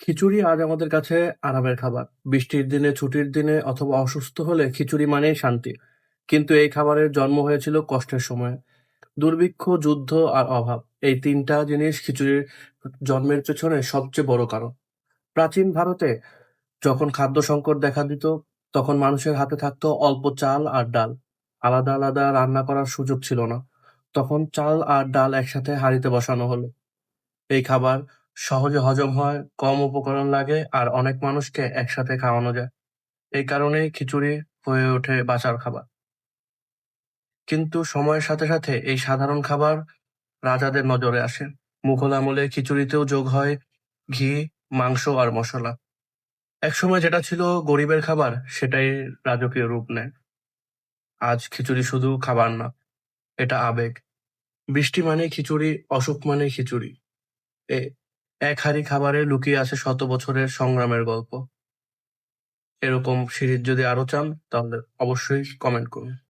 খিচুড়ি আজ আমাদের কাছে আরামের খাবার। বৃষ্টির দিনে, ছুটির দিনে অথবা অসুস্থ হলে খিচুড়ি মানেই শান্তি। কিন্তু এই খাবারের জন্ম হয়েছিল কষ্টের সময়ে। দুর্ভিক্ষ, যুদ্ধ আর অভাব, এই তিনটা জিনিস খিচুড়ির জন্মের পেছনে সবচেয়ে বড় কারণ। প্রাচীন ভারতে যখন খাদ্য সংকট দেখা দিত, তখন মানুষের হাতে থাকতো অল্প চাল আর ডাল। আলাদা আলাদা রান্না করার সুযোগ ছিল না। তখন চাল আর ডাল একসাথে হাঁড়িতে বসানো হলো। এই খাবার সহজে হজম হয়, কম উপকরণ লাগে আর অনেক মানুষকে একসাথে খাওয়ানো যায়। এই কারণেই খিচুড়ি হয়ে ওঠে বাঁচার খাবার। কিন্তু সময়ের সাথে সাথে এই সাধারণ খাবার রাজাদের নজরে আসে। মুঘল আমলে খিচুড়িতেও যোগ হয় ঘি, মাংস আর মশলা। একসময় যেটা ছিল গরিবের খাবার, সেটাই রাজকীয় রূপ নেয়। আজ খিচুড়ি শুধু খাবার না, এটা আবেগ। বৃষ্টি মানেই খিচুড়ি, অসুখ মানেই খিচুড়ি। এ এক হাঁড়ি খাবারে লুকিয়ে আছে শত বছরের সংগ্রামের গল্প। এরকম সিরিজ যদি আরো চান তাহলে অবশ্যই কমেন্ট করুন।